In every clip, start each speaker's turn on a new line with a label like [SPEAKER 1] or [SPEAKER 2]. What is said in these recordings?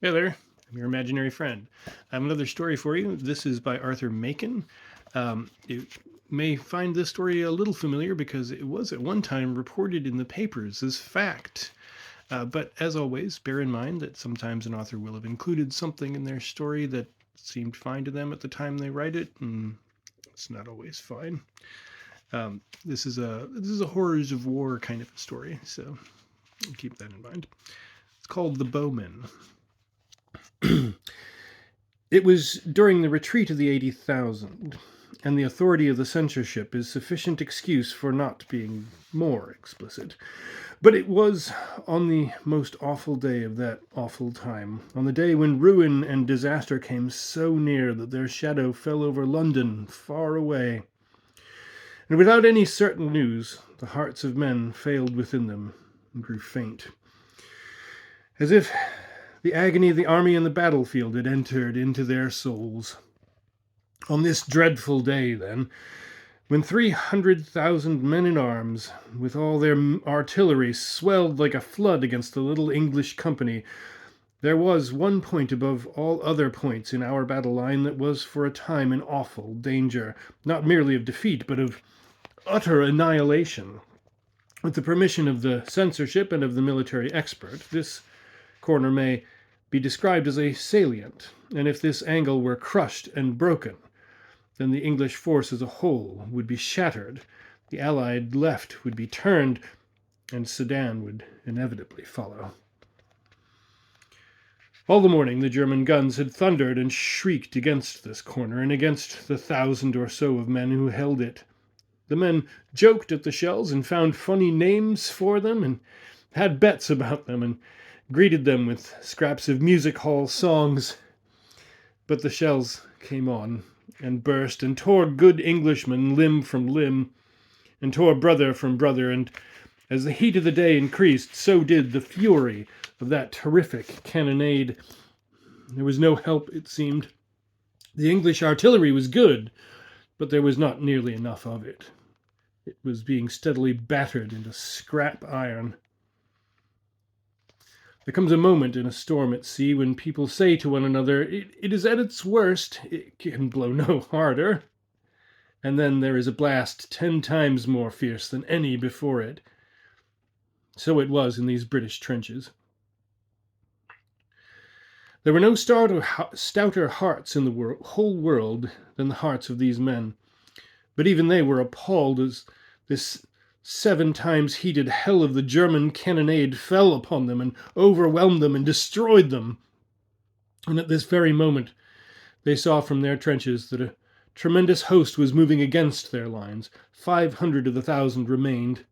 [SPEAKER 1] Hey there, I'm your imaginary friend. I have another story for you. This is by Arthur Machen. You may find this story a little familiar because it was at one time reported in the papers as fact. But as always, bear in mind that sometimes an author will have included something in their story that seemed fine to them at the time they write it, and it's not always fine. This is a horrors of war kind of a story, so keep that in mind. It's called The Bowmen. It was during the retreat of the 80,000, and the authority of the censorship is sufficient excuse for not being more explicit. But it was on the most awful day of that awful time, on the day when ruin and disaster came so near that their shadow fell over London far away. And without any certain news, the hearts of men failed within them and grew faint, as if the agony of the army in the battlefield had entered into their souls. On this dreadful day, then, when 300,000 men in arms, with all their artillery, swelled like a flood against the little English company, there was one point above all other points in our battle line that was for a time in awful danger, not merely of defeat, but of utter annihilation. With the permission of the censorship and of the military expert, this corner may be described as a salient, and if this angle were crushed and broken, then the English force as a whole would be shattered, the Allied left would be turned, and Sedan would inevitably follow. All the morning the German guns had thundered and shrieked against this corner and against the 1,000 or so of men who held it. The men joked at the shells and found funny names for them and had bets about them and greeted them with scraps of music hall songs. But the shells came on and burst and tore good Englishmen limb from limb and tore brother from brother, and as the heat of the day increased, so did the fury of that terrific cannonade. There was no help, it seemed. The English artillery was good, but there was not nearly enough of it. It was being steadily battered into scrap iron. There comes a moment in a storm at sea when people say to one another, it is at its worst, it can blow no harder. And then there is a blast 10 times more fierce than any before it. So it was in these British trenches. There were no stouter hearts in the whole world than the hearts of these men. But even they were appalled as this 7 times heated hell of the German cannonade fell upon them and overwhelmed them and destroyed them. And at this very moment, they saw from their trenches that a tremendous host was moving against their lines. 500 of the 1,000 remained,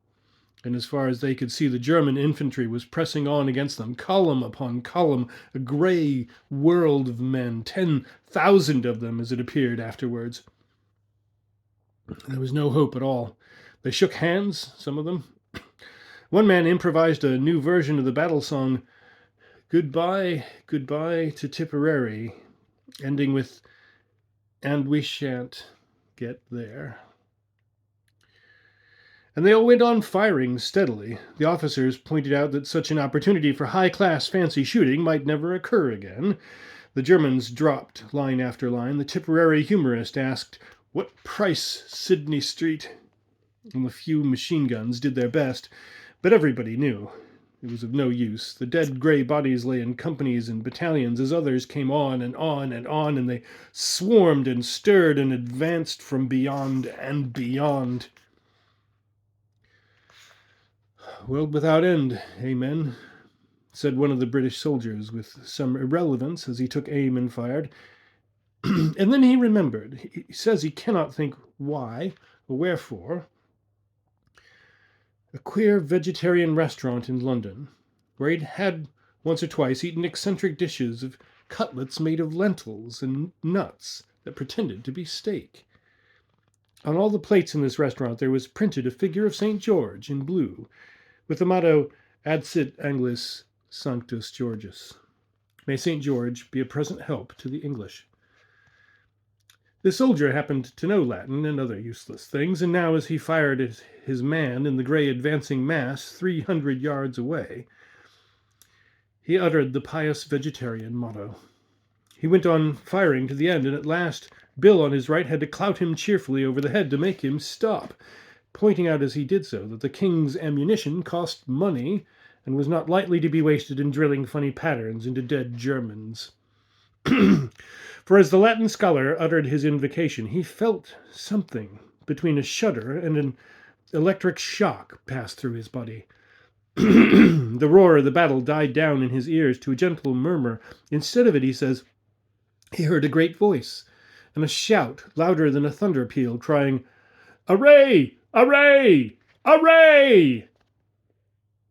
[SPEAKER 1] and as far as they could see, the German infantry was pressing on against them, column upon column, a grey world of men, 10,000 of them, as it appeared afterwards. There was no hope at all. They shook hands, some of them. One man improvised a new version of the battle song, Goodbye, Goodbye to Tipperary, ending with, And we shan't get there. And they all went on firing steadily. The officers pointed out that such an opportunity for high-class fancy shooting might never occur again. The Germans dropped line after line. The Tipperary humorist asked, What price Sydney Street? And the few machine guns did their best, but everybody knew it was of no use. The dead grey bodies lay in companies and battalions as others came on and on and on, and they swarmed and stirred and advanced from beyond and beyond. World without end, amen, said one of the British soldiers with some irrelevance as he took aim and fired. And then he remembered. He says he cannot think why or wherefore. A queer vegetarian restaurant in London, where he'd had once or twice eaten eccentric dishes of cutlets made of lentils and nuts that pretended to be steak. On all the plates in this restaurant there was printed a figure of St. George in blue, with the motto, Ad sit Anglis Sanctus Georgius. May St. George be a present help to the English. The soldier happened to know Latin and other useless things, and now as he fired at his man in the grey advancing mass 300 yards away, He uttered the pious vegetarian motto. He went on firing to the end, and at last Bill on his right had to clout him cheerfully over the head to make him stop, pointing out as he did so that the king's ammunition cost money and was not lightly to be wasted in drilling funny patterns into dead Germans. For as the Latin scholar uttered his invocation, he felt something between a shudder and an electric shock pass through his body. The roar of the battle died down in his ears to a gentle murmur. Instead of it, he says, he heard a great voice and a shout louder than a thunder peal, crying, "Array! Array! Array!"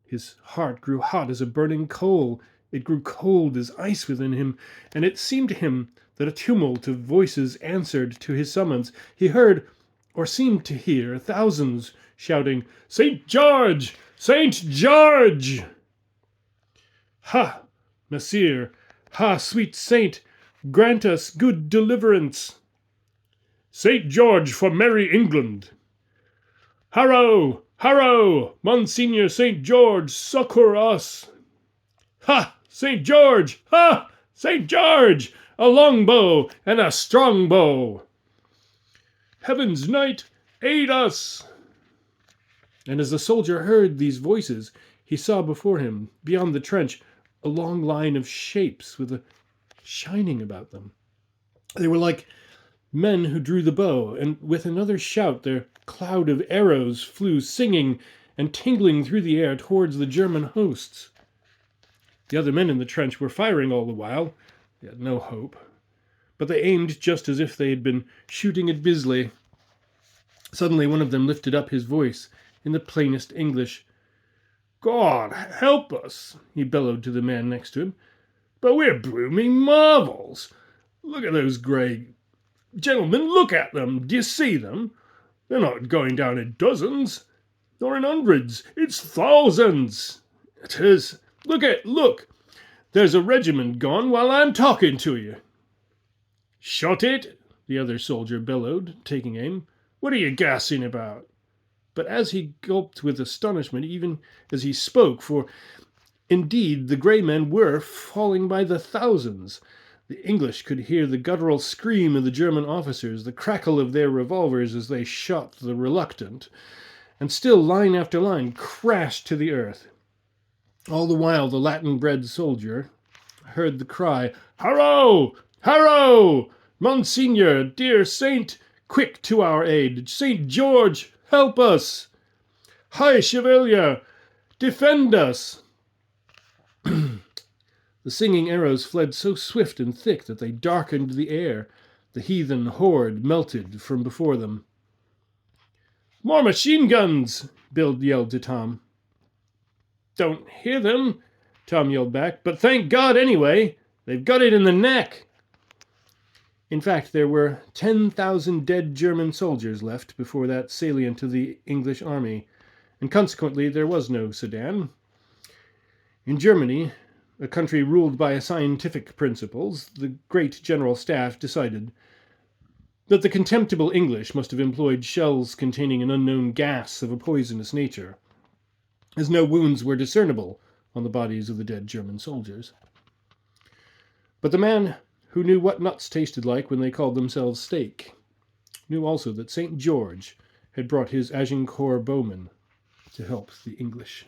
[SPEAKER 1] His heart grew hot as a burning coal. It grew cold as ice within him, and it seemed to him that a tumult of voices answered to his summons. He heard, or seemed to hear, thousands shouting, "St. George! St. George!" "Ha, Messire! Ha, sweet saint! Grant us good deliverance!" "St. George for merry England!" "Harrow! Harrow! Monsignor St. George, succour us!" "Ha, St. George! Ha, St. George! A long bow and a strong bow!" "Heaven's knight, aid us!" And as the soldier heard these voices, he saw before him, beyond the trench, a long line of shapes with a shining about them. They were like men who drew the bow, and with another shout their cloud of arrows flew singing and tingling through the air towards the German hosts. The other men in the trench were firing all the while. They had no hope, but they aimed just as if they had been shooting at Bisley. Suddenly one of them lifted up his voice in the plainest English. "God help us," he bellowed to the man next to him, "but we're blooming marvels. Look at those grey... Gentlemen, look at them. Do you see them? They're not going down in dozens, nor in hundreds. It's thousands. It is. Look. There's a regiment gone while I'm talking to you." "Shot it," the other soldier bellowed, taking aim. "What are you gassing about?" But as he gulped with astonishment, even as he spoke, for indeed the grey men were falling by the thousands. The English could hear the guttural scream of the German officers, the crackle of their revolvers as they shot the reluctant, and still line after line crashed to the earth. All the while the Latin-bred soldier heard the cry, "Harrow! Harrow! Monsignor, dear saint, quick to our aid! St. George, help us! High Chevalier, defend us!" The singing arrows fled so swift and thick that they darkened the air. The heathen horde melted from before them. "More machine guns!" Bill yelled to Tom. "Don't hear them," Tom yelled back, "but thank God anyway. They've got it in the neck." In fact, there were 10,000 dead German soldiers left before that salient of the English army, and consequently there was no Sedan. In Germany, a country ruled by scientific principles, the great General Staff decided that the contemptible English must have employed shells containing an unknown gas of a poisonous nature, as no wounds were discernible on the bodies of the dead German soldiers. But the man who knew what nuts tasted like when they called themselves steak knew also that St. George had brought his Agincourt Bowmen to help the English.